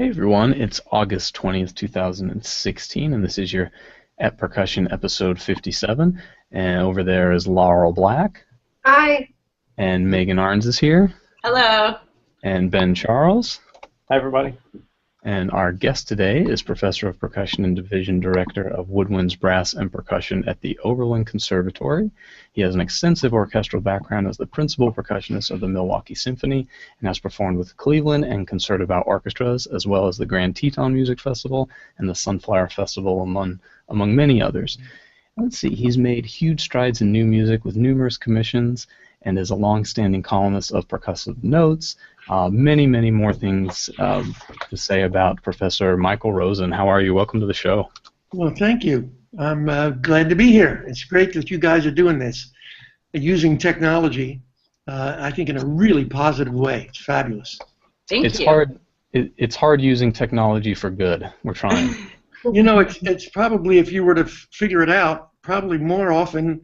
Hey everyone, it's August 20th, 2016, and this is your At Percussion episode 57. And over there is Laurel Black. Hi. And Megan Arns is here. Hello. And Ben Charles. Hi everybody. And our guest today is Professor of Percussion and Division Director of Woodwinds Brass and Percussion at the Oberlin Conservatory. He has an extensive orchestral background as the principal percussionist of the Milwaukee Symphony and has performed with Cleveland and Concertabout orchestras, as well as the Grand Teton Music Festival and the Sunflower Festival, among many others. Let's see, he's made huge strides in new music with numerous commissions and is a long-standing columnist of Percussive Notes. Many more things to say about Professor Michael Rosen. How are you? Welcome to the show. Well, thank you. I'm glad to be here. It's great that you guys are doing this, using technology, I think, in a really positive way. It's fabulous. It's hard. It's hard using technology for good. We're trying. You know, it's probably, if you were to figure it out, probably more often,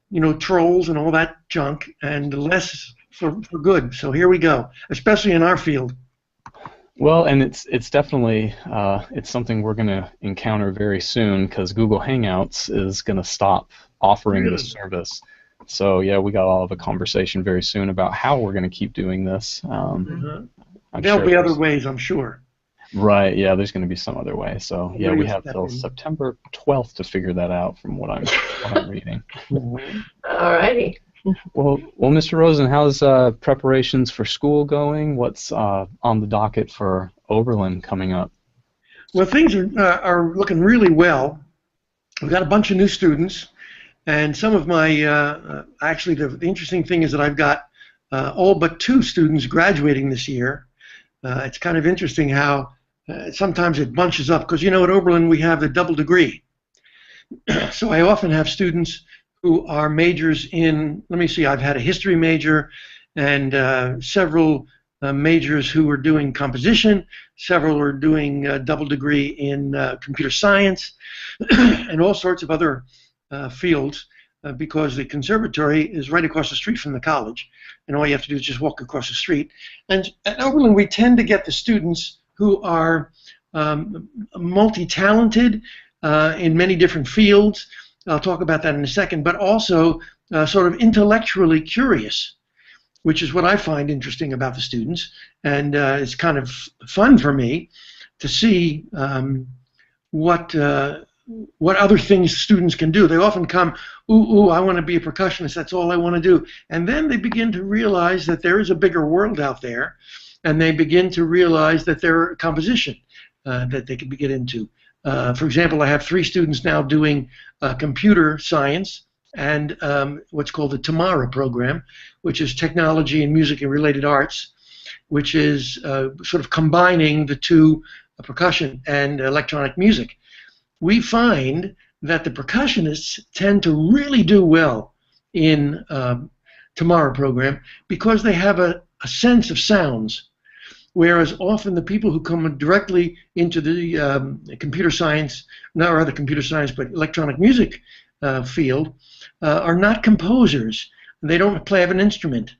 you know, trolls and all that junk, and less for good. So here we go, especially in our field. Well, and it's definitely it's something we're going to encounter very soon, because Google Hangouts is going to stop offering this service. So yeah, we got all of a conversation very soon about how we're going to keep doing this. There'll be other ways, I'm sure. Right, yeah, there's going to be some other way. So yeah, we have till September 12th to figure that out, from what I'm reading. All righty. Well, Mr. Rosen, how's preparations for school going? What's on the docket for Oberlin coming up? Well, things are looking really well. We've got a bunch of new students, and some of my actually the interesting thing is that I've got all but 2 students graduating this year. It's kind of interesting how sometimes it bunches up, because, you know, at Oberlin we have the double degree. So I often have students who are majors in, let me see, I've had a history major and several majors who are doing composition, several are doing double degree in computer science, and all sorts of other fields, because the conservatory is right across the street from the college, and all you have to do is just walk across the street. And at Oberlin we tend to get the students who are multi-talented in many different fields. I'll talk about that in a second, but also sort of intellectually curious, which is what I find interesting about the students, and it's kind of fun for me to see what other things students can do. They often come, ooh, I want to be a percussionist, that's all I want to do. And then they begin to realize that there is a bigger world out there, and they begin to realize that there is composition that they can get into. For example, I have 3 students now doing computer science and what's called the Tamara program, which is technology and music and related arts, which is sort of combining the 2, percussion and electronic music. We find that the percussionists tend to really do well in Tamara program because they have a sense of sounds, whereas often the people who come directly into the computer science, not rather computer science, but electronic music field, are not composers. They don't have an instrument.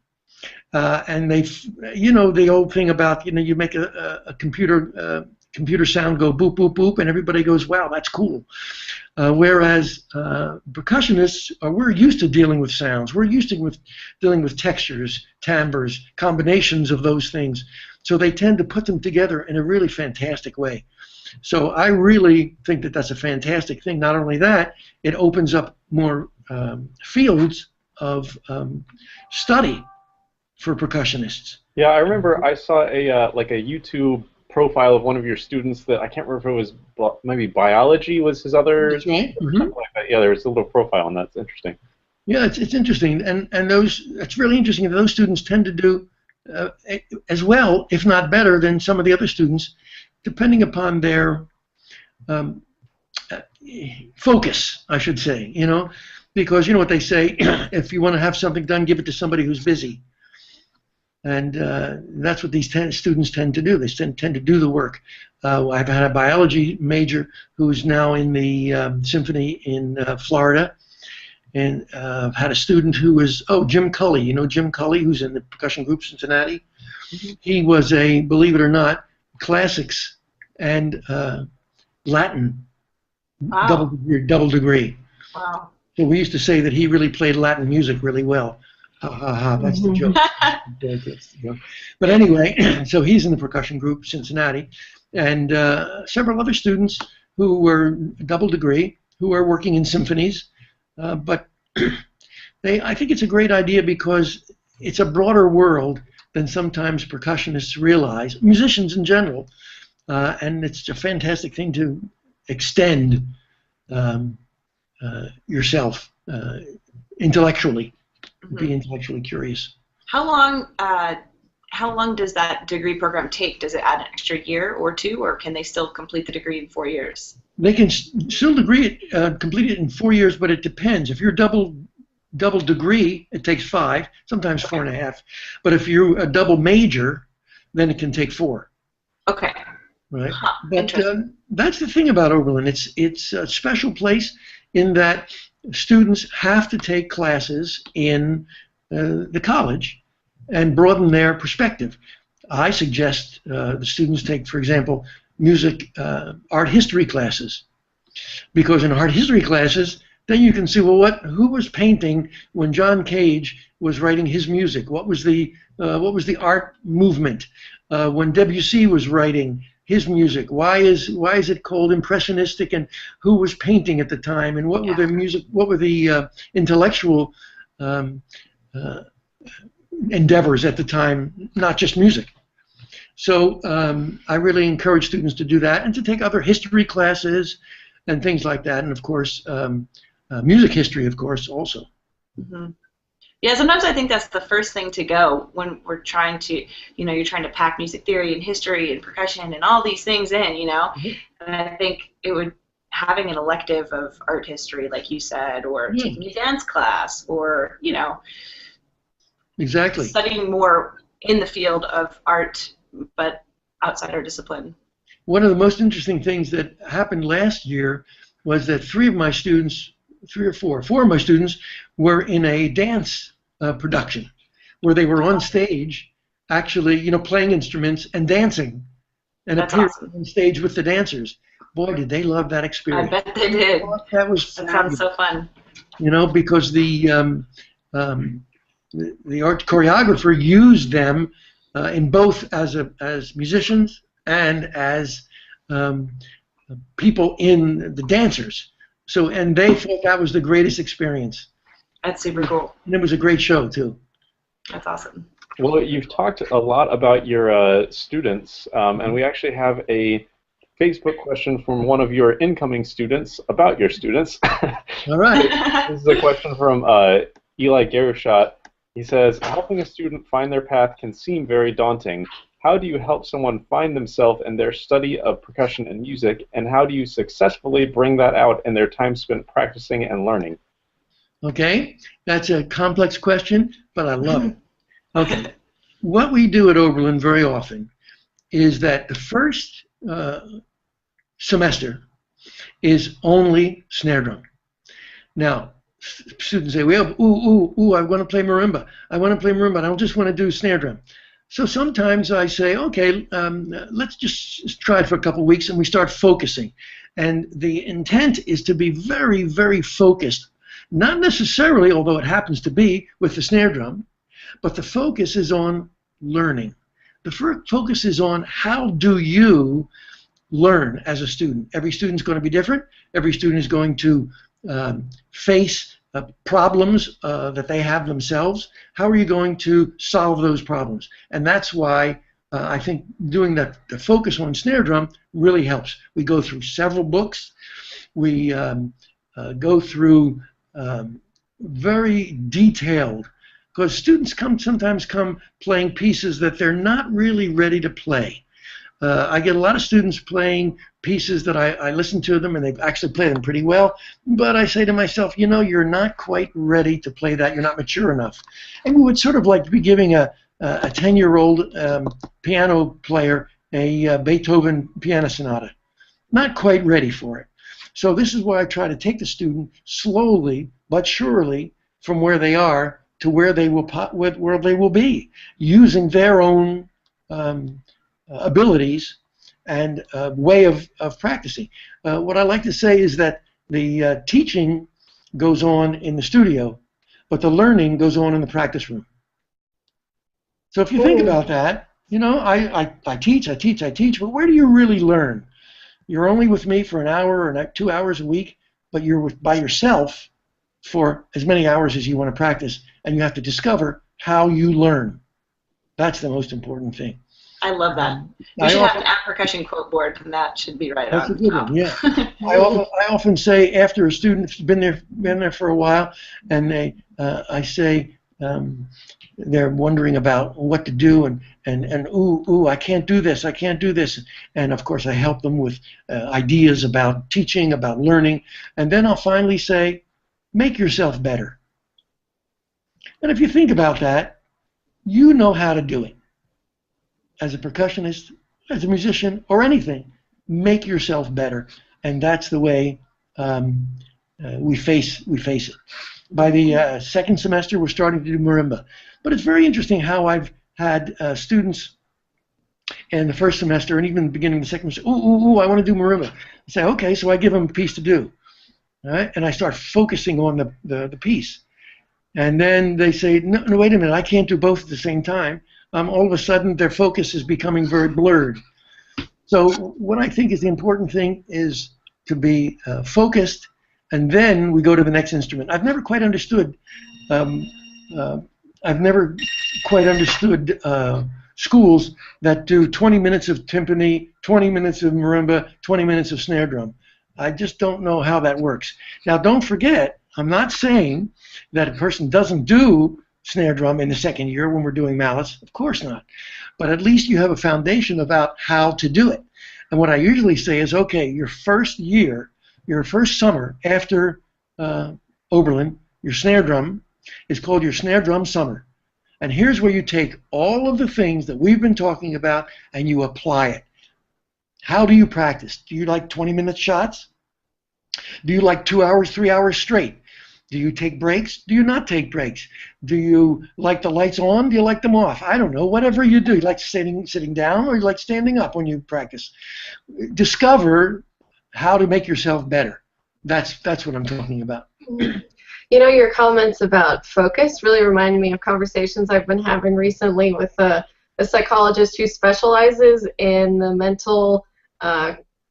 And they, you know, the old thing about, you know, you make a computer sound go boop, boop, boop, and everybody goes, wow, that's cool. Whereas percussionists, we're used to dealing with sounds. We're used to dealing with textures, timbres, combinations of those things. So they tend to put them together in a really fantastic way. So I really think that that's a fantastic thing. Not only that, it opens up more fields of study for percussionists. Yeah, I remember I saw a like a YouTube profile of one of your students that I can't remember if it was maybe biology was his other. That's right. Like that. Yeah, there's a little profile on that. It's interesting. Yeah, it's interesting, and it's really interesting that those students tend to do as well, if not better, than some of the other students, depending upon their focus, I should say. You know, because you know what they say: if you want to have something done, give it to somebody who's busy. And that's what these students tend to do. They tend to do the work. I've had a biology major who's now in the symphony in Florida, and I've had a student who was, Jim Cully. You know Jim Cully, who's in the percussion group Cincinnati? Mm-hmm. He was a, believe it or not, classics and Latin, Wow. double degree. Wow. So we used to say that he really played Latin music really well. Ha ha ha, that's the joke. But anyway, so he's in the percussion group, Cincinnati, and several other students who were double degree, who are working in symphonies. But I think it's a great idea because it's a broader world than sometimes percussionists realize, musicians in general, and it's a fantastic thing to extend yourself intellectually, be intellectually curious. How long does that degree program take? Does it add an extra year or two, or can they still complete the degree in 4 years? They can still complete it in 4 years, but it depends. If you're double degree, it takes 5, sometimes 4.5. But if you're a double major, then it can take 4. Okay. Right. But that's the thing about Oberlin. It's a special place in that students have to take classes in the college and broaden their perspective. I suggest the students take, for example, music art history classes, because in art history classes, then you can see, well, who was painting when John Cage was writing his music? What was the art movement when Debussy was writing his music? Why is it called impressionistic, and who was painting at the time, and what were the intellectual endeavors at the time, not just music. So I really encourage students to do that and to take other history classes and things like that, and of course music history, of course, also. Mm-hmm. Yeah, sometimes I think that's the first thing to go when we're trying to, you're trying to pack music theory and history and percussion and all these things in, Mm-hmm. And I think having an elective of art history, like you said, or taking a dance class, or, exactly, studying more in the field of art, but outside our discipline. One of the most interesting things that happened last year was that 4 of my students were in a dance production where they were on stage, actually, playing instruments and dancing, and appearing on stage with the dancers. Boy, did they love that experience! I bet they did. That sounds so fun. Because the art choreographer used them in both as musicians and as people in the dancers. So, and they thought that was the greatest experience. That's super cool. And it was a great show too. That's awesome. Well, you've talked a lot about your students, and we actually have a Facebook question from one of your incoming students about your students. All right. This is a question from Eli Gerschat. He says, helping a student find their path can seem very daunting. How do you help someone find themselves in their study of percussion and music, and how do you successfully bring that out in their time spent practicing and learning? Okay, that's a complex question, but I love it. Okay, what we do at Oberlin very often is that the first semester is only snare drum. Now, students say, well, ooh, I want to play marimba. I want to play marimba. I don't just want to do snare drum. So sometimes I say, okay, let's just try it for a couple of weeks, and we start focusing. And the intent is to be very, very focused. Not necessarily, although it happens to be, with the snare drum, but the focus is on learning. The focus is on how do you learn as a student. Every student's going to be different. Every student is going to face problems that they have themselves. How are you going to solve those problems? And that's why I think doing the focus on snare drum really helps. We go through several books. We go through very detailed, because students sometimes come playing pieces that they're not really ready to play. I get a lot of students playing pieces that I listen to them and they actually play them pretty well, but I say to myself, you're not quite ready to play that, you're not mature enough. And we would sort of like be giving a 10-year-old piano player a Beethoven piano sonata. Not quite ready for it. So this is why I try to take the student slowly but surely from where they are to where they will be, using their own abilities and way of practicing. What I like to say is that the teaching goes on in the studio, but the learning goes on in the practice room. So if you think about that, you know, I teach, but where do you really learn? You're only with me for an hour or 2 hours a week, but you're by yourself for as many hours as you want to practice, and you have to discover how you learn. That's the most important thing. I love that. We should have an app percussion quote board, and that should be right That's on a good top. one, yeah. I often say after a student's been there for a while, and I say they're wondering about what to do, and ooh, I can't do this, and of course I help them with ideas about teaching, about learning, and then I'll finally say, make yourself better. And if you think about that, you know how to do it. As a percussionist, as a musician, or anything, make yourself better, and that's the way we face it. By the second semester, we're starting to do marimba, but it's very interesting how I've had students in the first semester and even the beginning of the second semester, ooh, I want to do marimba. I say, okay, so I give them a piece to do, all right, and I start focusing on the piece, and then they say, no, wait a minute, I can't do both at the same time. All of a sudden, their focus is becoming very blurred. So what I think is the important thing is to be focused, and then we go to the next instrument. I've never quite understood schools that do 20 minutes of timpani, 20 minutes of marimba, 20 minutes of snare drum. I just don't know how that works. Now, don't forget, I'm not saying that a person doesn't do snare drum in the second year when we're doing mallets. Of course not. But at least you have a foundation about how to do it. And what I usually say is, okay, your first year, your first summer after Oberlin, your snare drum is called your snare drum summer. And here's where you take all of the things that we've been talking about and you apply it. How do you practice? Do you like 20-minute shots? Do you like 2 hours, 3 hours straight? Do you take breaks? Do you not take breaks? Do you like the lights on? Do you like them off? I don't know. Whatever you do. You like sitting down or you like standing up when you practice? Discover how to make yourself better. That's what I'm talking about. You know, your comments about focus really reminded me of conversations I've been having recently with a psychologist who specializes in the mental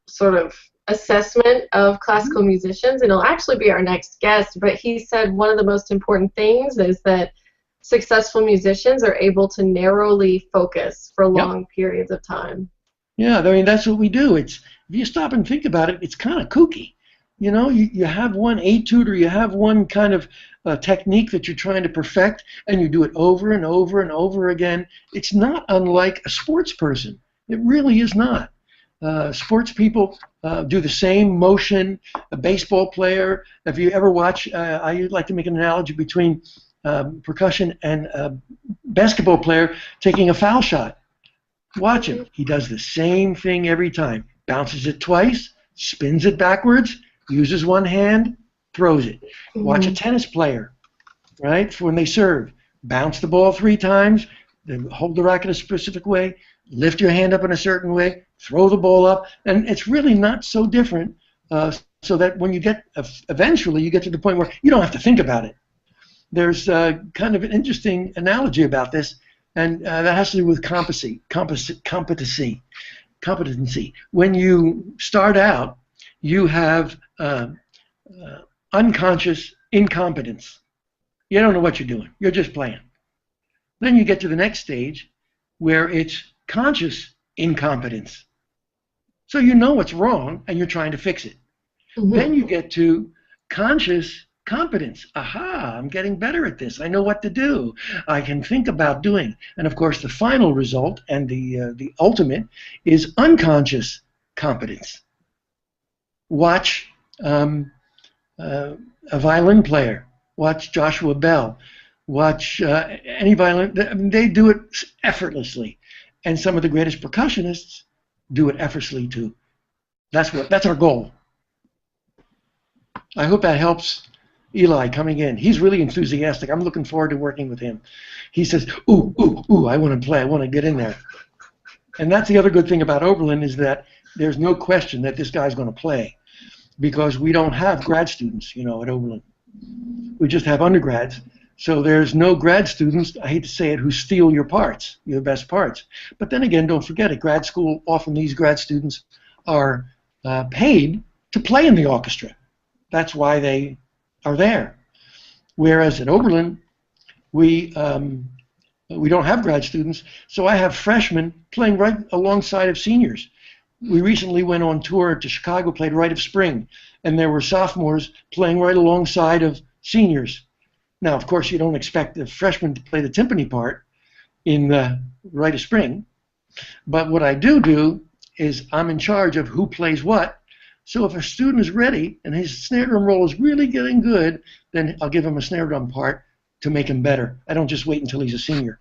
sort of assessment of classical musicians, and he'll actually be our next guest, but he said one of the most important things is that successful musicians are able to narrowly focus for long periods of time. Yeah, I mean, that's what we do. If you stop and think about it, it's kind of kooky. You know, you have one etude or you have one kind of technique that you're trying to perfect, and you do it over and over and over again. It's not unlike a sports person. It really is not. Sports people do the same motion. A baseball player, if you ever watch, I like to make an analogy between percussion and a basketball player taking a foul shot. Watch him. He does the same thing every time. Bounces it twice, spins it backwards, uses one hand, throws it. Watch a tennis player, right, for when they serve. Bounce the ball 3 times, then hold the racket a specific way, lift your hand up in a certain way, throw the ball up, and it's really not so different, so that when you get, eventually you get to the point where you don't have to think about it. There's kind of an interesting analogy about this, and that has to do with competency. When you start out, you have unconscious incompetence. You don't know what you're doing. You're just playing. Then you get to the next stage where it's conscious incompetence. So you know what's wrong and you're trying to fix it. Then you get to conscious competence. Aha, I'm getting better at this. I know what to do. I can think about doing. And of course the final result and the ultimate is unconscious competence. Watch a violin player. Watch Joshua Bell. Watch any violin. I mean, they do it effortlessly. And some of the greatest percussionists do it effortlessly too. That's our goal. I hope that helps Eli coming in. He's really enthusiastic. I'm looking forward to working with him. He says, ooh, I want to play. I want to get in there. And that's the other good thing about Oberlin is that there's no question that this guy's going to play, because we don't have grad students, you know, at Oberlin. We just have undergrads. So there's no grad students, I hate to say it, who steal your parts, your best parts. But then again, don't forget, at grad school, often these grad students are paid to play in the orchestra. That's why they are there. Whereas at Oberlin, we don't have grad students, so I have freshmen playing right alongside of seniors. We recently went on tour to Chicago, played Rite of Spring, and there were sophomores playing right alongside of seniors. Now, of course, you don't expect the freshmen to play the timpani part in the Rite of Spring, but what I do is I'm in charge of who plays what. So if a student is ready and his snare drum roll is really getting good, then I'll give him a snare drum part to make him better. I don't just wait until he's a senior.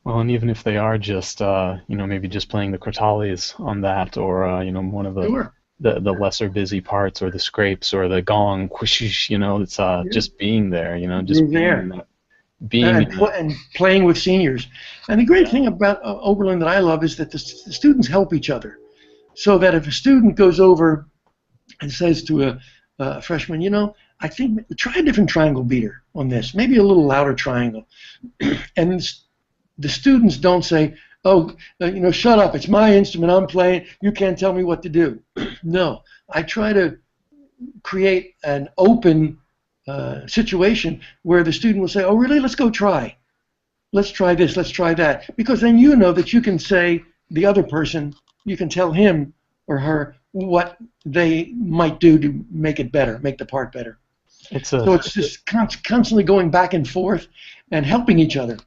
Well, and even if they are just, you know, maybe just playing the crotales on that, or you know, one of the lesser busy parts, or the scrapes, or the gong, whoosh, you know, it's just being there, you know, just being and playing with seniors. And the great thing about Oberlin that I love is that the students help each other. So that if a student goes over and says to a freshman, you know, I think try a different triangle beater on this, maybe a little louder triangle, and the students don't say, oh, you know, shut up, it's my instrument, I'm playing, you can't tell me what to do. No, I try to create an open situation where the student will say, oh, really, let's go try. Let's try this, let's try that. Because then you know that you can say the other person, you can tell him or her what they might do to make it better, make the part better. So it's just constantly going back and forth and helping each other.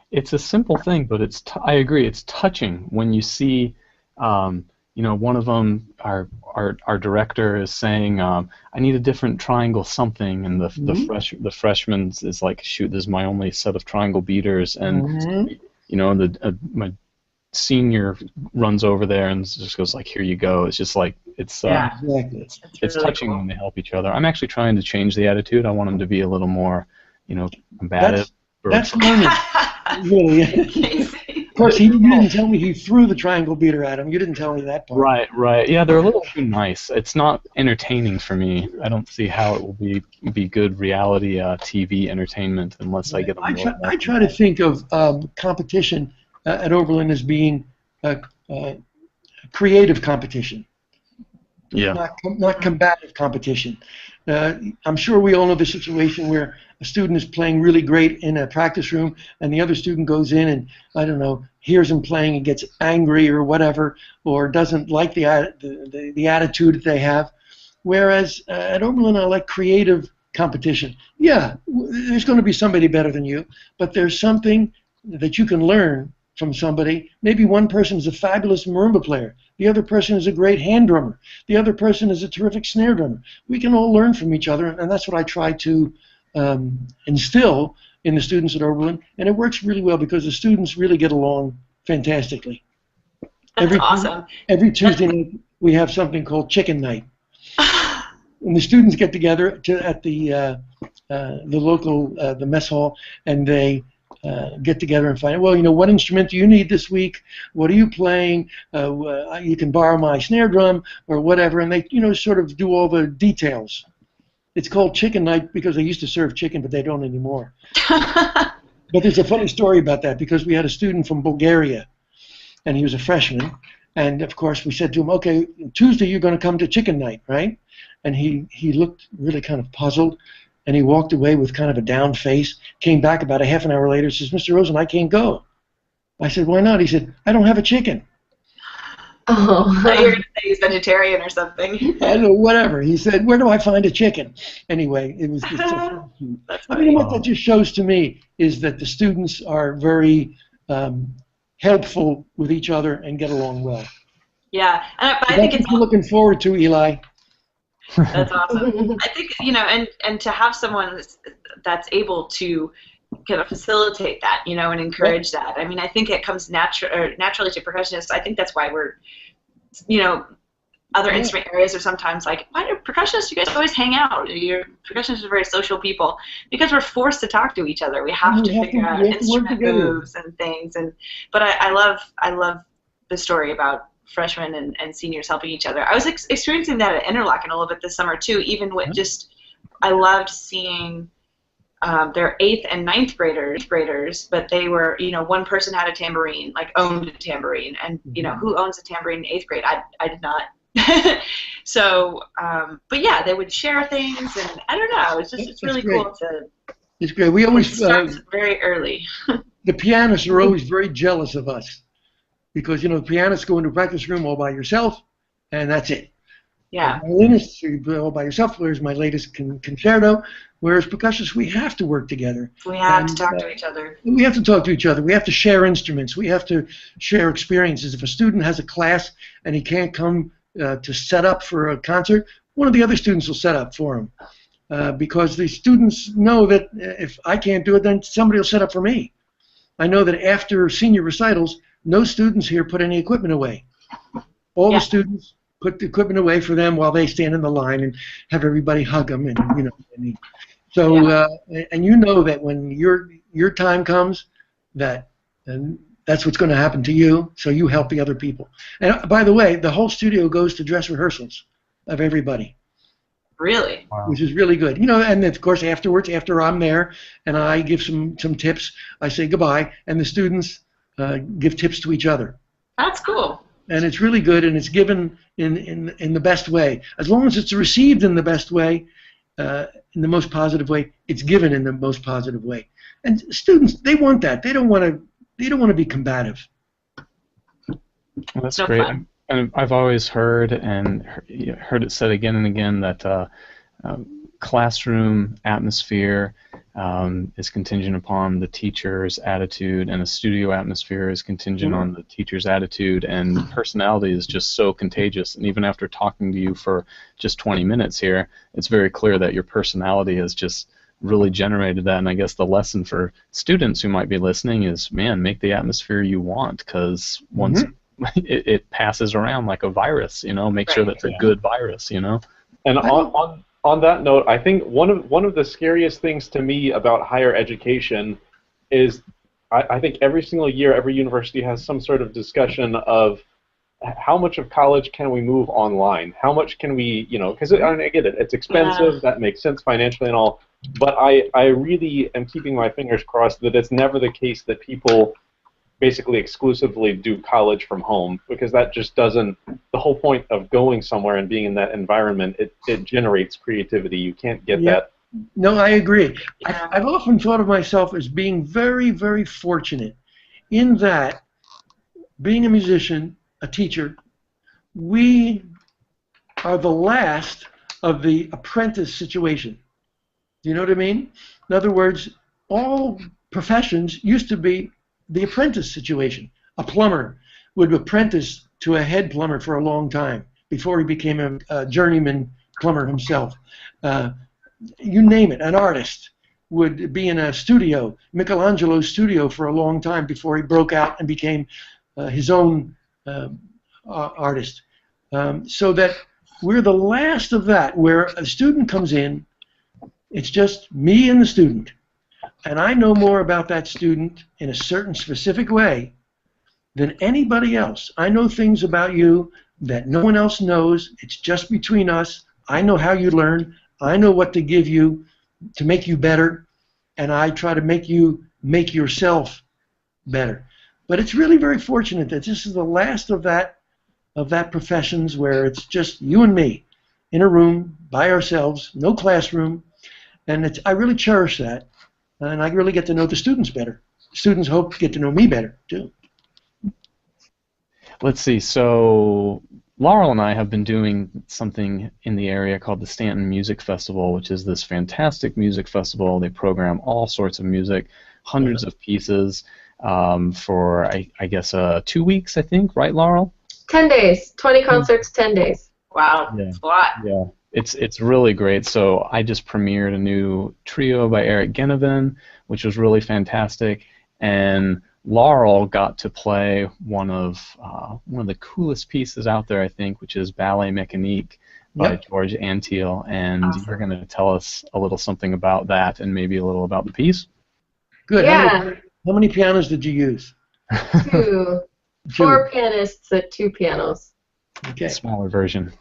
It's a simple thing, but I agree, it's touching when you see, you know, one of them, our director is saying, I need a different triangle something, and the freshman is like, shoot, this is my only set of triangle beaters, and you know, my senior runs over there and just goes like, here you go. It's just like, it's really touching cool when they help each other. I'm actually trying to change the attitude. I want them to be a little more, you know, combative. That's learning. Really. Of course, you didn't tell me he threw the triangle beater at him. You didn't tell me that part. Right. Yeah, they're a little too nice. It's not entertaining for me. I don't see how it will be good reality TV entertainment unless I get them. I try to think of competition at Oberlin as being creative competition. Yeah. Not combative competition. I'm sure we all know the situation where a student is playing really great in a practice room, and the other student goes in and, I don't know, hears him playing and gets angry or whatever, or doesn't like the attitude that they have. Whereas at Oberlin, I like creative competition. Yeah, there's going to be somebody better than you, but there's something that you can learn from somebody. Maybe one person is a fabulous marimba player. The other person is a great hand drummer. The other person is a terrific snare drummer. We can all learn from each other, and that's what I try to instill in the students at Oberlin, and it works really well because the students really get along fantastically. That's awesome. Every Tuesday night we have something called Chicken Night. And the students get together at the local the mess hall, and they get together and find out, well, you know, what instrument do you need this week? What are you playing? You can borrow my snare drum or whatever, and they, you know, sort of do all the details. It's called Chicken Night because they used to serve chicken, but they don't anymore. But there's a funny story about that because we had a student from Bulgaria, and he was a freshman, and of course we said to him, okay, Tuesday you're going to come to Chicken Night, right? And he looked really kind of puzzled, and he walked away with kind of a down face, came back about a half an hour later, says, Mr. Rosen, I can't go. I said, why not? He said, I don't have a chicken. Oh. I thought you were going to say he's vegetarian or something. I don't know, whatever. He said, where do I find a chicken? Anyway, it was just so cute. I mean, what that just shows to me is that the students are very helpful with each other and get along well. Yeah, but I think it's what you're looking forward to, Eli. That's awesome. I think, you know, and to have someone that's able to kind of facilitate that, you know, and encourage that. I mean, I think it comes naturally to percussionists. I think that's why we're, you know, other instrument areas are sometimes like, why do percussionists, you guys always hang out? Percussionists are very social people because we're forced to talk to each other. We have to figure out instrument moves and things. But I love the story about freshmen and seniors helping each other. I was experiencing that at Interlochen a little bit this summer too, even with just, I loved seeing their 8th and 9th graders, but they were, one person had a tambourine, like owned a tambourine, and, who owns a tambourine in 8th grade? I did not. So, but yeah, they would share things, and I don't know, it's really cool to. It's great. We always start very early. The pianists are always very jealous of us because the pianists go into a practice room all by yourself, and that's it. Yeah. Violinists, you go all by yourself. Where's my latest concerto? Whereas percussionists, we have to work together. We have to talk to each other. We have to talk to each other. We have to share instruments. We have to share experiences. If a student has a class and he can't come to set up for a concert, one of the other students will set up for him. Because the students know that if I can't do it, then somebody will set up for me. I know that after senior recitals, no students here put any equipment away. All the students put the equipment away for them while they stand in the line and have everybody hug them, and so and you know that when your time comes, that's what's going to happen to you. So you help the other people. And by the way, the whole studio goes to dress rehearsals of everybody. Really? Wow. Which is really good. And of course afterwards, after I'm there and I give some tips, I say goodbye, and the students give tips to each other. That's cool. And it's really good, and it's given in the best way. As long as it's received in the best way, in the most positive way, it's given in the most positive way. And students, they want that. They don't want to be combative. Well, that's great. And I've always heard it said again and again that classroom atmosphere is contingent upon the teacher's attitude, and a studio atmosphere is contingent on the teacher's attitude, and personality is just so contagious. And even after talking to you for just 20 minutes here, it's very clear that your personality has just really generated that. And I guess the lesson for students who might be listening is, man, make the atmosphere you want, because once it passes around like a virus, make sure that's a good virus, And on that note, I think one of the scariest things to me about higher education is I think every single year every university has some sort of discussion of how much of college can we move online? How much can we, because I get it, it's expensive, that makes sense financially and all, but I really am keeping my fingers crossed that it's never the case that people basically exclusively do college from home, because that just doesn't, the whole point of going somewhere and being in that environment, it generates creativity. You can't get that. No, I agree. I've often thought of myself as being very, very fortunate in that, being a musician, a teacher, we are the last of the apprentice situation. Do you know what I mean? In other words, all professions used to be the apprentice situation. A plumber would apprentice to a head plumber for a long time before he became a journeyman plumber himself. You name it. An artist would be in a studio, Michelangelo's studio, for a long time before he broke out and became his own artist. So that we're the last of that, where a student comes in, it's just me and the student. And I know more about that student in a certain specific way than anybody else. I know things about you that no one else knows. It's just between us. I know how you learn. I know what to give you to make you better, and I try to make you make yourself better. But it's really very fortunate that this is the last of that professions where it's just you and me in a room by ourselves, no classroom, and I really cherish that. And I really get to know the students better. Students hope to get to know me better, too. Let's see. So Laurel and I have been doing something in the area called the Stanton Music Festival, which is this fantastic music festival. They program all sorts of music, hundreds of pieces for, I guess, 2 weeks, I think. Right, Laurel? 10 days. 20 concerts, 10 days. Wow. Yeah. That's a lot. Yeah. It's really great. So I just premiered a new trio by Eric Genevin, which was really fantastic, and Laurel got to play one of the coolest pieces out there, I think, which is Ballet Mecanique by George Antheil, and you're going to tell us a little something about that and maybe a little about the piece. Good. Yeah. How many pianos did you use? 2. 4 pianists at 2 pianos. Okay. Smaller version.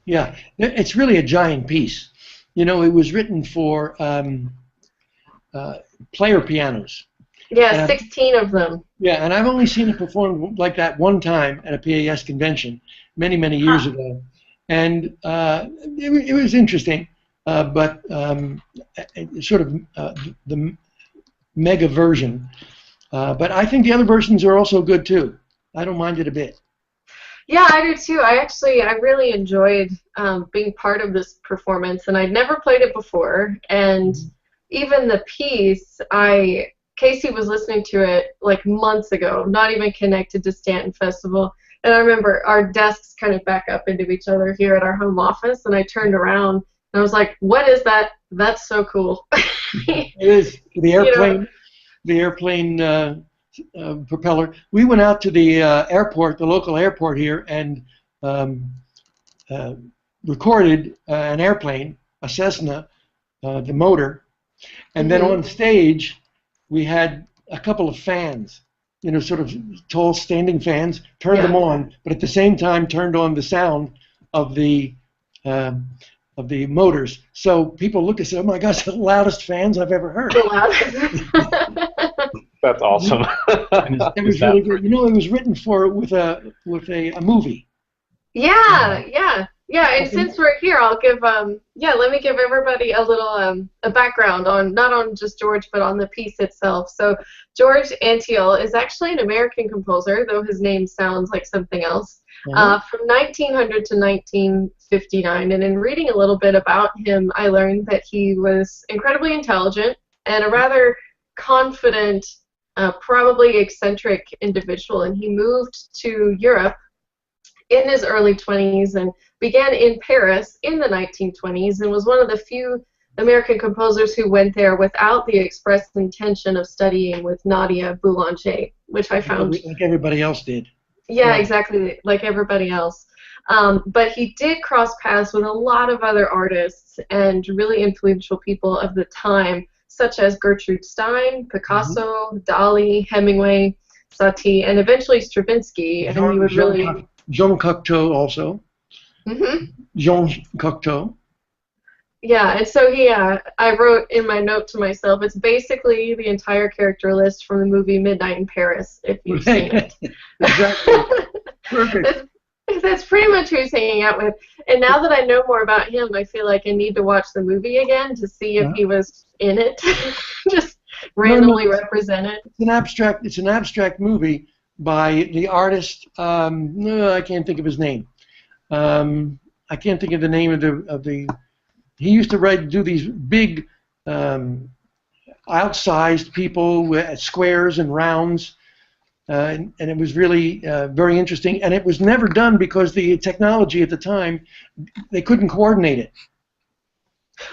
Yeah, it's really a giant piece. You know, it was written for player pianos. Yeah, 16 of them. Yeah, and I've only seen it performed like that one time at a PAS convention many, many years ago. And it was interesting, but sort of the mega version. But I think the other versions are also good too. I don't mind it a bit. Yeah, I do too. I really enjoyed being part of this performance, and I'd never played it before. And even the piece, Casey was listening to it like months ago, not even connected to Stanton Festival. And I remember our desks kind of back up into each other here at our home office, and I turned around and I was like, "What is that? That's so cool!" It is the airplane, the airplane propeller. We went out to the airport, the local airport here, and recorded an airplane, a Cessna, the motor, and then on stage we had a couple of fans, you know, sort of tall standing fans, turned them on, but at the same time turned on the sound of the motors. So people look and say, "Oh my gosh, the loudest fans I've ever heard." That's awesome. It was really good. You know, it was written with a movie. Yeah. And since we're here, I'll give let me give everybody a little a background on not on just George, but on the piece itself. So George Antheil is actually an American composer, though his name sounds like something else. From 1900 to 1959, and in reading a little bit about him, I learned that he was incredibly intelligent and a rather confident, probably eccentric individual, and he moved to Europe in his early 20s and began in Paris in the 1920s and was one of the few American composers who went there without the express intention of studying with Nadia Boulanger, which I found... Like everybody else did. Yeah, exactly, like everybody else. But he did cross paths with a lot of other artists and really influential people of the time, such as Gertrude Stein, Picasso, Dali, Hemingway, Satie, and eventually Stravinsky. And he would really... Jean Cocteau also. Jean Cocteau. Yeah, and so I wrote in my note to myself, it's basically the entire character list from the movie Midnight in Paris, if you've seen it. Exactly. Perfect. That's pretty much who he's hanging out with. And now that I know more about him, I feel like I need to watch the movie again to see if he was in it, just randomly represented. It's an abstract movie by the artist. I can't think of his name. I can't think of the name of the. He used to do these big, outsized people with squares and rounds, and it was really very interesting. And it was never done because the technology at the time, they couldn't coordinate it.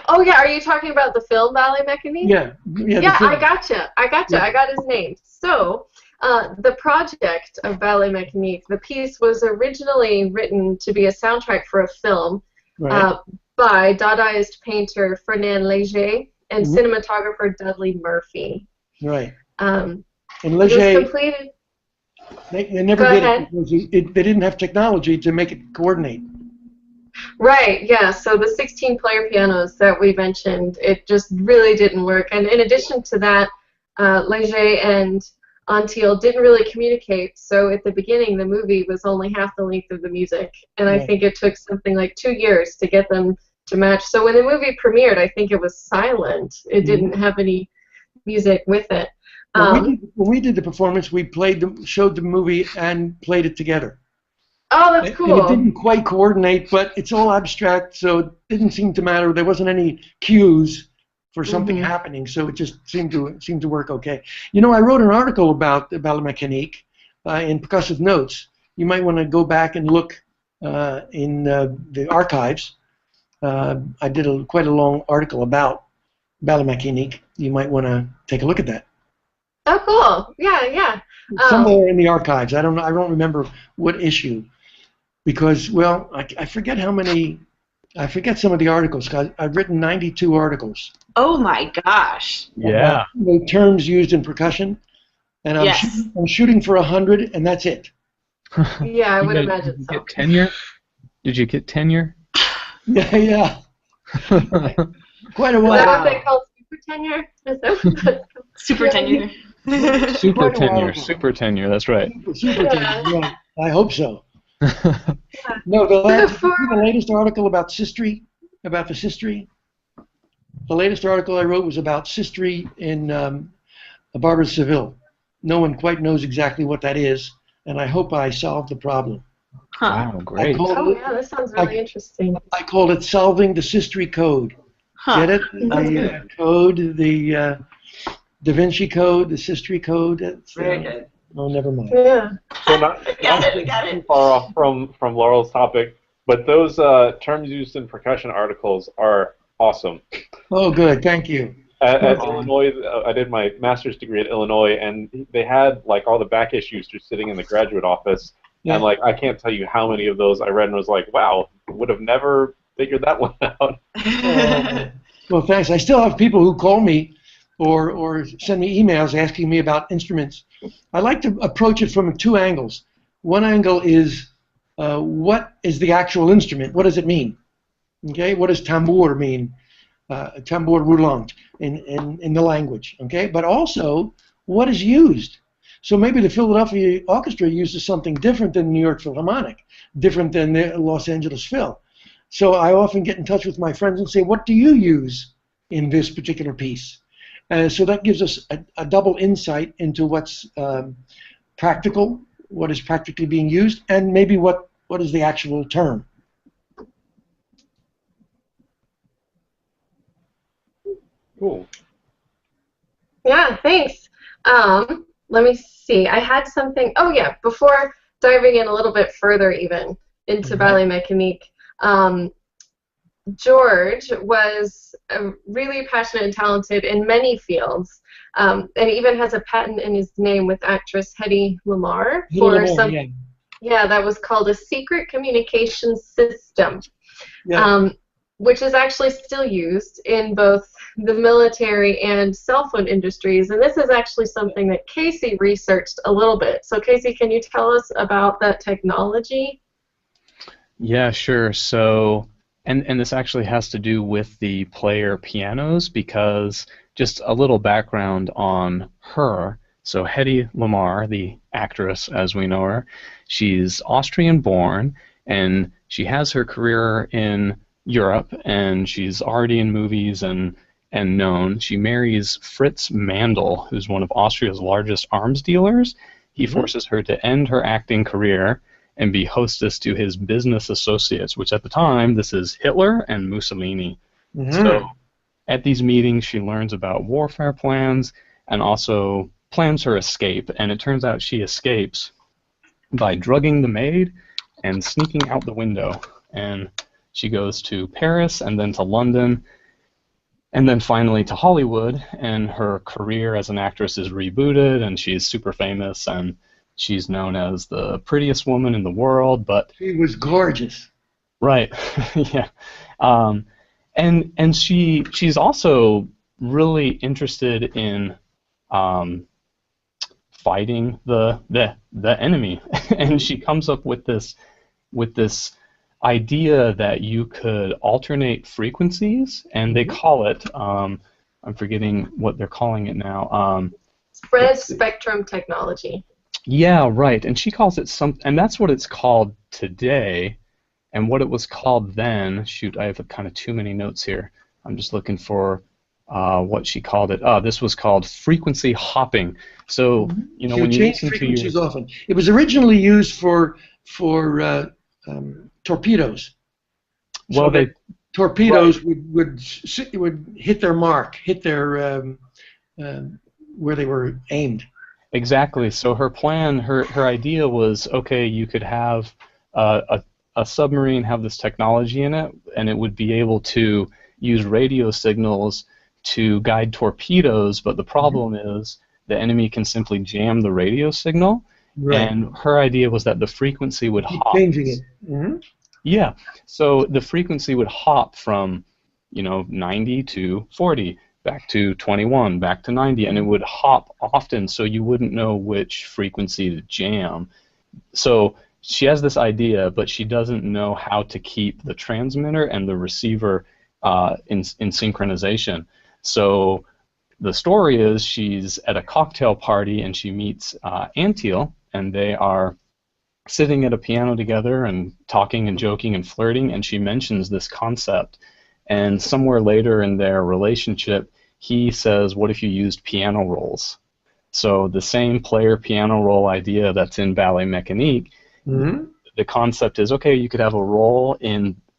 Oh yeah, are you talking about the film Ballet Mecanique? Yeah. Yeah, I gotcha. I got his name. So. The project of Ballet Mecanique, the piece was originally written to be a soundtrack for a film by Dadaist painter Fernand Léger and cinematographer Dudley Murphy. Right. And Léger, it was completed. They never did it because they didn't have technology to make it coordinate. Right, yeah, so the 16-player pianos that we mentioned, it just really didn't work. And in addition to that, Léger and Antheil didn't really communicate, so at the beginning the movie was only half the length of the music, and I think it took something like 2 years to get them to match. So when the movie premiered, I think it was silent. It didn't have any music with it. When we did the performance, we showed the movie and played it together. Oh, that's cool. And it didn't quite coordinate, but it's all abstract, so it didn't seem to matter. There wasn't any cues for something happening, so it just seemed to work okay. You know, I wrote an article about the Ballet Mecanique in Percussive Notes. You might want to go back and look in the archives. I did quite a long article about Ballet Mecanique. You might want to take a look at that. Oh, cool. Yeah. Somewhere in the archives. I don't remember what issue, because I forget how many. I forget some of the articles. I've written 92 articles. Oh my gosh. Yeah. The terms used in percussion, and I'm shooting for 100, and that's it. Yeah, I would Did imagine you so. get tenure? Did you get tenure? Yeah. Quite a Is while. that what they call super tenure? Is that what that's called? Super tenure. Super Quite a while tenure, ago. super tenure. That's right. Super Yeah. tenure, right. I hope so. Yeah. No, Before, the latest article about Sistry, about the Sistry. The latest article I wrote was about Sistry in Barber Seville. No one quite knows exactly what that is, and I hope I solved the problem. Huh. Wow, great. oh yeah, this sounds really interesting. I called it Solving the Sistry Code. Huh. Get it? That's The good. code, the Da Vinci Code, the Sistry Code. It's, Very good. oh, never mind. Yeah. So not too far off from Laurel's topic, but those terms used in percussion articles are awesome. Oh, good. Thank you. At Illinois, I did my master's degree at Illinois, and they had like all the back issues just sitting in the graduate office. Yeah. And like I can't tell you how many of those I read and was like, wow, would have never figured that one out. Well, thanks. I still have people who call me or send me emails asking me about instruments. I like to approach it from two angles. One angle is what is the actual instrument? What does it mean? Okay, what does tambour mean? Tambour roulant in the language. Okay, but also what is used. So maybe the Philadelphia Orchestra uses something different than the New York Philharmonic, different than the Los Angeles Phil. So I often get in touch with my friends and say, what do you use in this particular piece? So that gives us a double insight into what's practical, what is practically being used, and maybe what is the actual term. Cool. Yeah, thanks. Let me see. I had something. Oh yeah, before diving in a little bit further, even into Ballet Mecanique, George was really passionate and talented in many fields, and even has a patent in his name with actress Hedy Lamarr for some. Yeah, that was called a secret communication system. Yeah. Which is actually still used in both the military and cell phone industries. And this is actually something that Casey researched a little bit. So Casey, can you tell us about that technology? Yeah, sure. So, and this actually has to do with the player pianos, because just a little background on her. So Hedy Lamarr, the actress as we know her, she's Austrian born, and she has her career in Europe, and she's already in movies and known. She marries Fritz Mandl, who's one of Austria's largest arms dealers. He forces her to end her acting career and be hostess to his business associates, which at the time, this is Hitler and Mussolini. So at these meetings, she learns about warfare plans and also plans her escape. And it turns out she escapes by drugging the maid and sneaking out the window. And she goes to Paris and then to London and then finally to Hollywood, and her career as an actress is rebooted, and she's super famous, and she's known as the prettiest woman in the world. But she was gorgeous. Right. Yeah. And she's also really interested in fighting the enemy, and she comes up with this idea that you could alternate frequencies, and they call it, I'm forgetting what they're calling it now. Spread spectrum technology. Yeah, right. And she calls it and that's what it's called today. And what it was called then, shoot, I have kind of too many notes here. I'm just looking for what she called it. This was called frequency hopping. So, you know, when you listen frequencies to often. It was originally used for torpedoes. Well, so torpedoes would hit their mark, hit their where they were aimed. Exactly. So her plan, her idea was, okay, you could have a submarine have this technology in it, and it would be able to use radio signals to guide torpedoes, but the problem is the enemy can simply jam the radio signal. Right. And her idea was that the frequency would hop. Changing it. Yeah. So the frequency would hop from, 90 to 40, back to 21, back to 90, and it would hop often, so you wouldn't know which frequency to jam. So she has this idea, but she doesn't know how to keep the transmitter and the receiver in synchronization. So the story is she's at a cocktail party and she meets Antheil, and they are sitting at a piano together and talking and joking and flirting, and she mentions this concept. And somewhere later in their relationship, he says, what if you used piano rolls? So the same player piano roll idea that's in Ballet Mecanique, the concept is, okay, you could have a roll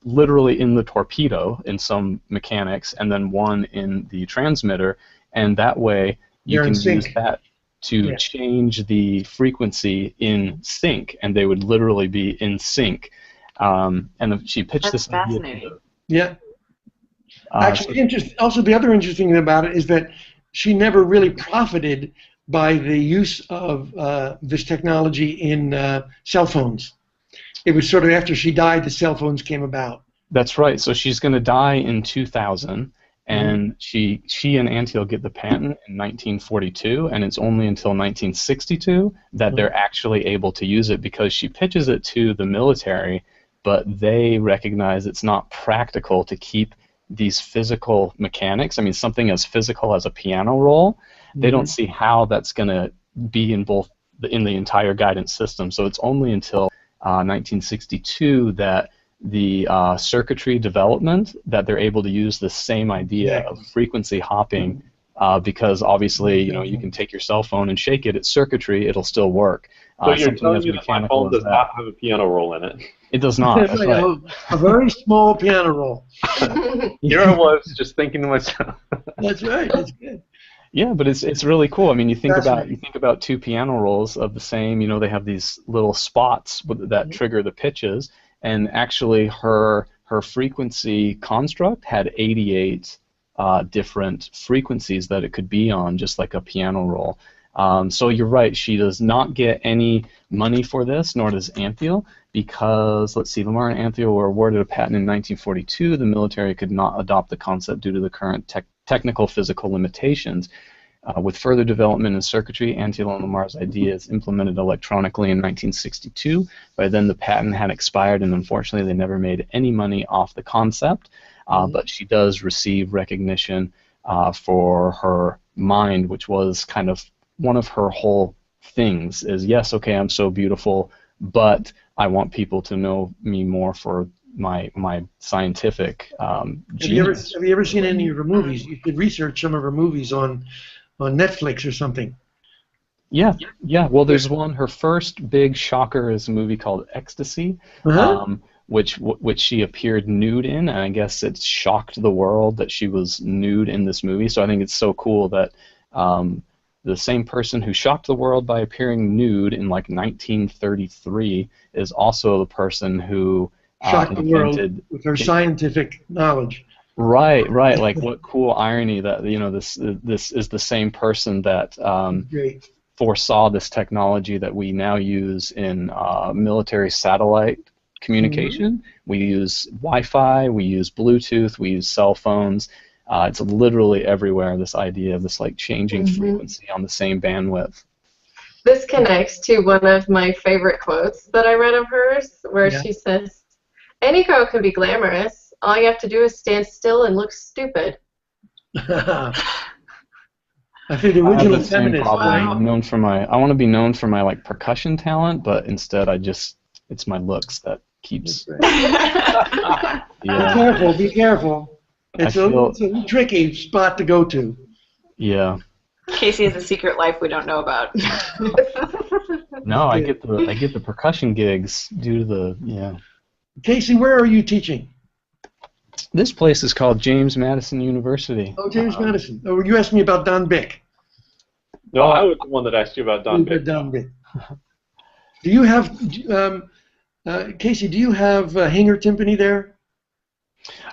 literally in the torpedo in some mechanics, and then one in the transmitter, and that way you can use that to change the frequency in sync, and they would literally be in sync. And she pitched this idea. Fascinating. Yeah. Actually, also the other interesting thing about it is that she never really profited by the use of this technology in cell phones. It was sort of after she died the cell phones came about. That's right. So she's going to die in 2000, and she and Antheil get the patent in 1942, and it's only until 1962 that they're actually able to use it, because she pitches it to the military, but they recognize it's not practical to keep these physical mechanics. I mean, something as physical as a piano roll, they don't see how that's going to be in the entire guidance system. So it's only until 1962 that the circuitry development that they're able to use the same idea of frequency hopping, because obviously, you know, you can take your cell phone and shake it, it's circuitry, it'll still work. So you're telling me that my phone does not have a piano roll in it? It does not. That's right. A very small piano roll. Here I was just thinking to myself. That's right. That's good. Yeah, but it's really cool. I mean, you think about two piano rolls of the same. You know, they have these little spots that trigger the pitches, and actually her frequency construct had 88 different frequencies that it could be on, just like a piano roll. So you're right. She does not get any money for this, nor does Antheil, because, let's see, Lamarr and Antheil were awarded a patent in 1942. The military could not adopt the concept due to the current technical physical limitations. With further development in circuitry, Antheil and Lamarr's idea is implemented electronically in 1962. By then, the patent had expired, and unfortunately, they never made any money off the concept. But she does receive recognition for her mind, which was kind of one of her whole things. Is yes, okay, I'm so beautiful, but I want people to know me more for my scientific genius. Have you ever seen any of her movies? You could research some of her movies on Netflix or something. Yeah. Well, there's one. Her first big shocker is a movie called Ecstasy, which she appeared nude in, and I guess it shocked the world that she was nude in this movie. So I think it's so cool that the same person who shocked the world by appearing nude in like 1933 is also the person who shocked the world with her scientific knowledge. Right. Like, what cool irony that, you know, this is the same person that foresaw this technology that we now use in military satellite communication. We use Wi-Fi, we use Bluetooth, we use cell phones. It's literally everywhere, this idea of this like changing frequency on the same bandwidth. This connects to one of my favorite quotes that I read of hers, where she says, "Any girl can be glamorous. All you have to do is stand still and look stupid." I think the original feminist. I want to be known for my like percussion talent, but instead it's my looks that keeps. Be careful. It's a tricky spot to go to. Yeah. Casey has a secret life we don't know about. No, I get the percussion gigs due to the Casey, where are you teaching? This place is called James Madison University. Oh, James Madison. Oh, you asked me about Don Bick. No, I was the one that asked you about Don Bick. Do you have, Casey? Do you have hanger timpani there?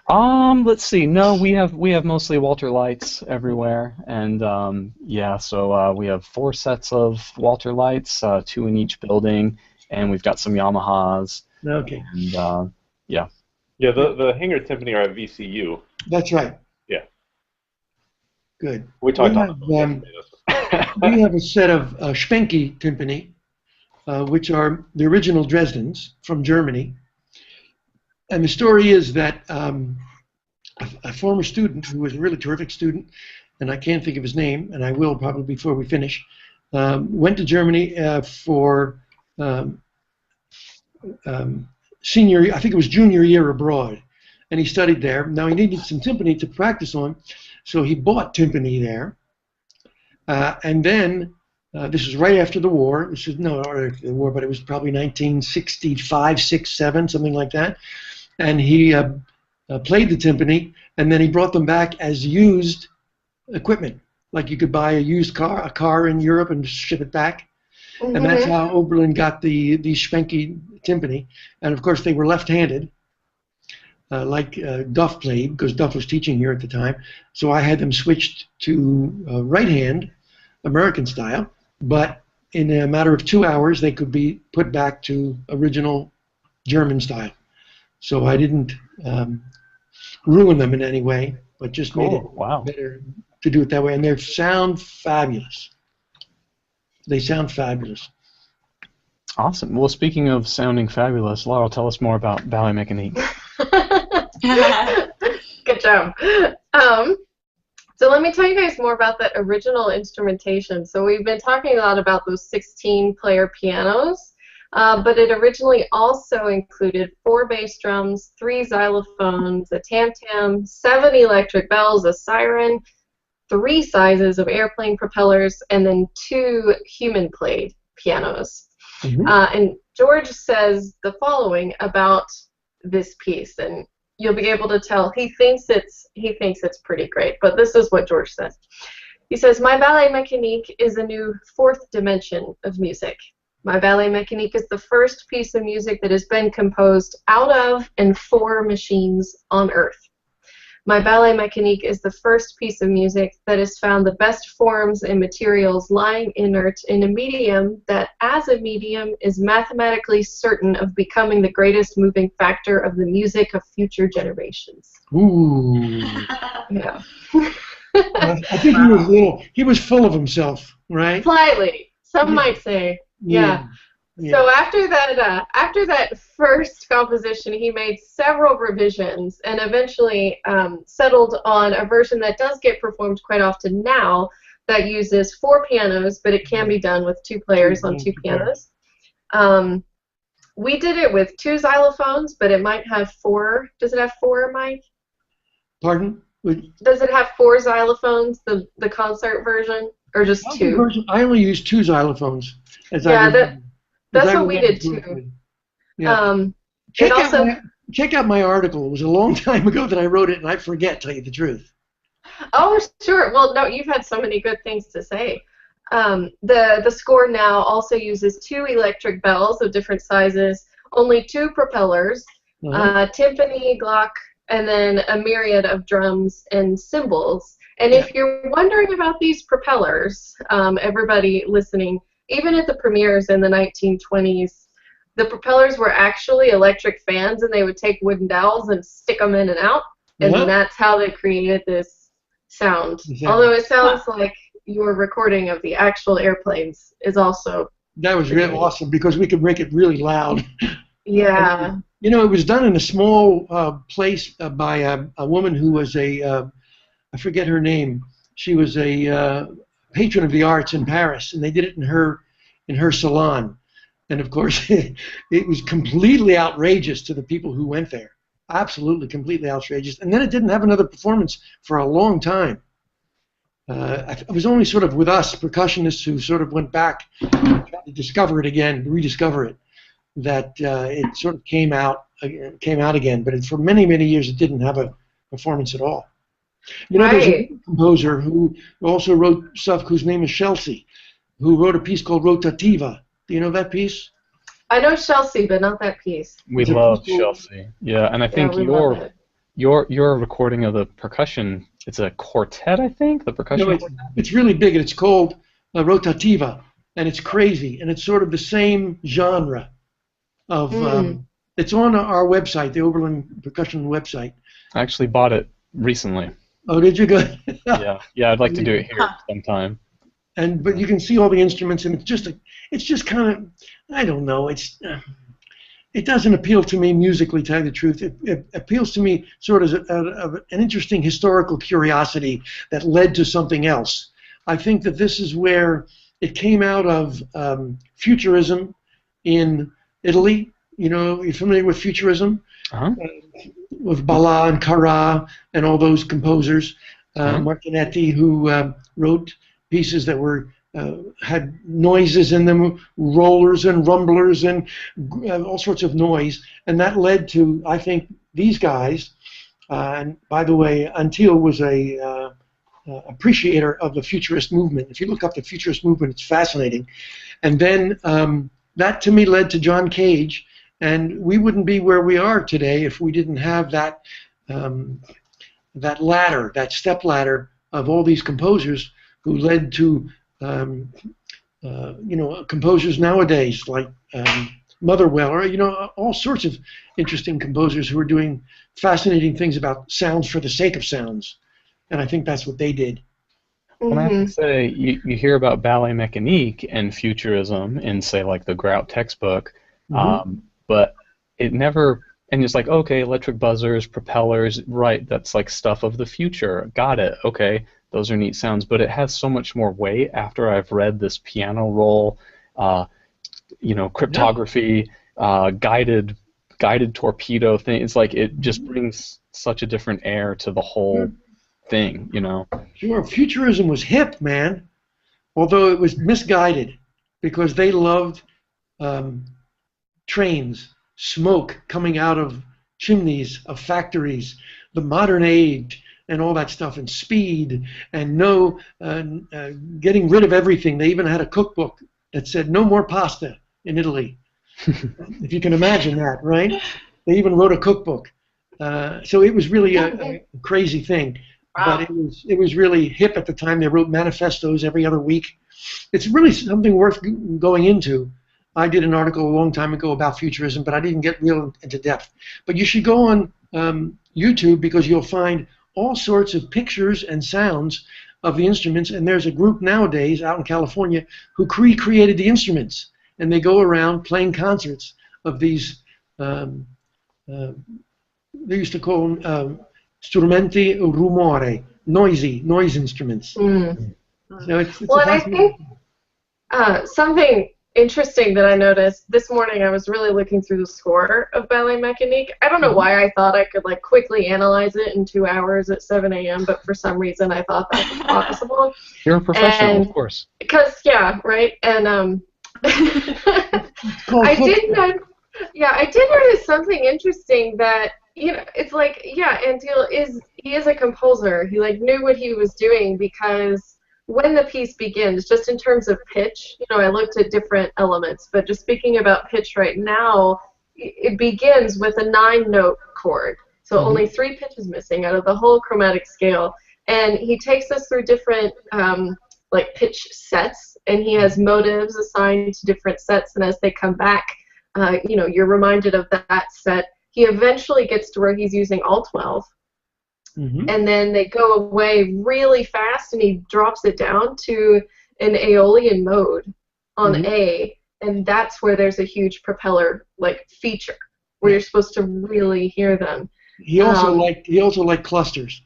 Let's see. No, we have mostly Walter Lights everywhere, and so we have 4 sets of Walter Lights, 2 in each building, and we've got some Yamahas. Okay. And yeah, the hanger timpani are at VCU. That's right. Yeah. Good. We talked about we have a set of Spenke timpani, which are the original Dresdens from Germany. And the story is that a former student who was a really terrific student, and I can't think of his name, and I will probably before we finish, went to Germany for senior, I think it was junior year abroad, and he studied there. Now he needed some timpani to practice on, so he bought timpani there, and then this was right after the war. This is no, not after the war, but it was probably 1965, 6, 7, something like that. And he played the timpani, and then he brought them back as used equipment, like you could buy a used car in Europe and ship it back. Mm-hmm. And that's how Oberlin got these Schwenke timpani. And of course, they were left-handed, like Duff played, because Duff was teaching here at the time. So I had them switched to right-hand, American style. But in a matter of 2 hours, they could be put back to original German style. So I didn't ruin them in any way, but just made it better to do it that way. And they sound fabulous. They sound fabulous. Awesome. Well, speaking of sounding fabulous, Laurel, tell us more about Ballet Mecanique. Good job. So let me tell you guys more about that original instrumentation. So we've been talking a lot about those 16-player pianos. But it originally also included 4 bass drums, 3 xylophones, a tam-tam, 7 electric bells, a siren, 3 sizes of airplane propellers, and then 2 human-played pianos. Mm-hmm. And George says the following about this piece, and you'll be able to tell he thinks it's pretty great. But this is what George says. He says, "My Ballet Mecanique is a new 4th dimension of music. My Ballet Mecanique is the first piece of music that has been composed out of and for machines on Earth. My Ballet Mecanique is the first piece of music that has found the best forms and materials lying inert in a medium that, as a medium, is mathematically certain of becoming the greatest moving factor of the music of future generations." Ooh. Yeah. I think he was full of himself, right? Slightly. Some might say. Yeah. So after that first composition, he made several revisions and eventually settled on a version that does get performed quite often now that uses 4 pianos, but it can be done with 2 players on 2 pianos. We did it with 2 xylophones, but it might have 4. Does it have 4, Mike? Pardon? Does it have 4 xylophones, the concert version, or just 2? I only used 2 xylophones. That's what we did too. Yeah. Check out my article. It was a long time ago that I wrote it, and I forget, to tell you the truth. Oh, sure. Well, no, you've had so many good things to say. The score now also uses 2 electric bells of different sizes, only 2 propellers, timpani, Glock, and then a myriad of drums and cymbals. And if you're wondering about these propellers, everybody listening, even at the premieres in the 1920s, the propellers were actually electric fans, and they would take wooden dowels and stick them in and out, and that's how they created this sound. Exactly. Although it sounds like your recording of the actual airplanes is also... That was really awesome, because we could make it really loud. Yeah. You know, it was done in a small place by a woman who was I forget her name. She was a patron of the arts in Paris, and they did it in her salon. And of course, it was completely outrageous to the people who went there. Absolutely, completely outrageous. And then it didn't have another performance for a long time. It was only sort of with us percussionists who sort of went back and tried to discover it again, rediscover it, that it sort of came out again. But for many, many years, it didn't have a performance at all. You know, there's a composer who also wrote stuff whose name is Chelsea, who wrote a piece called Rotativa. Do you know that piece? I know Chelsea, but not that piece. We love Chelsea. Yeah, and I think your recording of the percussion, it's a quartet, I think, the percussion. No, it's really big, and it's called Rotativa, and it's crazy, and it's sort of the same genre of. It's on our website, the Oberlin Percussion website. I actually bought it recently. Oh, did you go? yeah, I'd like to do it here sometime. But you can see all the instruments, and it's just kind of I don't know. It doesn't appeal to me musically, to tell you the truth. It appeals to me sort of as an interesting historical curiosity that led to something else. I think that this is where it came out of futurism in Italy. You know, you're familiar with futurism? Uh-huh. With Bala and Cara and all those composers. Martinetti, who wrote pieces that were had noises in them, rollers and rumblers and all sorts of noise, and that led to, I think, these guys. And by the way, Antheil was a appreciator of the futurist movement. If you look up the futurist movement, it's fascinating. And then that to me led to John Cage, and we wouldn't be where we are today if we didn't have that that ladder, that step ladder of all these composers who led to you know, composers nowadays like Motherwell, or you know, all sorts of interesting composers who are doing fascinating things about sounds for the sake of sounds, and I think that's what they did. Well, I have to say, you hear about Ballet Mecanique and futurism in, say, like the Grout textbook, but it never, and it's like, okay, electric buzzers, propellers, right, that's like stuff of the future, got it, okay, those are neat sounds, but it has so much more weight after I've read this piano roll, you know, cryptography, guided torpedo thing. It's like it just brings such a different air to the whole thing, you know. Sure, futurism was hip, man, although it was misguided because they loved trains, smoke coming out of chimneys of factories, the modern age, and all that stuff, and speed, and no getting rid of everything. They even had a cookbook that said no more pasta in Italy. If you can imagine that, right? They even wrote a cookbook. So it was really a crazy thing. Wow. But it was really hip at the time. They wrote manifestos every other week. It's really something worth going into. I did an article a long time ago about futurism, but I didn't get real into depth. But you should go on YouTube because you'll find all sorts of pictures and sounds of the instruments, and there's a group nowadays out in California who recreated the instruments, and they go around playing concerts of these, they used to call them strumenti rumore, noise instruments. So it's well, and I think something interesting that I noticed this morning, I was really looking through the score of Ballet Mecanique. I don't know why I thought I could like quickly analyze it in 2 hours at 7 a.m., but for some reason I thought that was possible. You're a professional, of course. Because, yeah, right? And I did notice something interesting that, you know, it's like, yeah, Antheil is a composer. He like knew what he was doing because when the piece begins, just in terms of pitch, you know, I looked at different elements, but just speaking about pitch right now, it begins with a 9-note chord. So only 3 pitches missing out of the whole chromatic scale. And he takes us through different like pitch sets, and he has motives assigned to different sets, and as they come back, you know, you're reminded of that set. He eventually gets to where he's using all 12. And then they go away really fast, and he drops it down to an Aeolian mode on A, and that's where there's a huge propeller like feature where you're supposed to really hear them. He also liked clusters.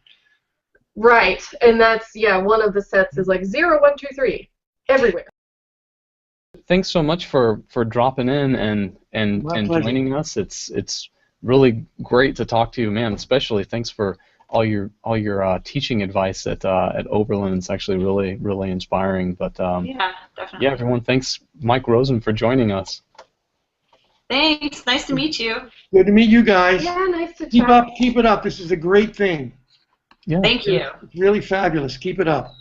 Right, and that's one of the sets is like 0, 1, 2, 3 everywhere. Thanks so much for dropping in and joining us. It's really great to talk to you, man. Especially thanks for all your teaching advice at Oberlin. It's actually really inspiring. But yeah, definitely. Yeah, everyone, thanks Mike Rosen for joining us. Thanks. Nice to meet you. Good to meet you guys. Yeah, nice to chat. Keep it up. This is a great thing. Yeah. Thank you. It's really fabulous. Keep it up.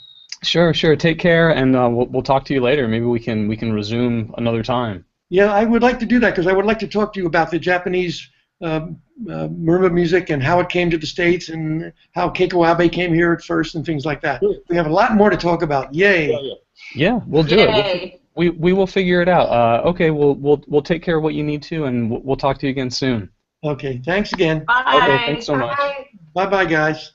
Sure. Take care, and we'll talk to you later. Maybe we can resume another time. Yeah, I would like to do that because I would like to talk to you about the Japanese marimba music and how it came to the States and how Keiko Abe came here at first and things like that. We have a lot more to talk about. Yay! Yeah, we'll do it. We will figure it out. Okay, we'll take care of what you need to, and we'll talk to you again soon. Okay, thanks again. Bye. Okay, thanks so much. Bye-bye, guys.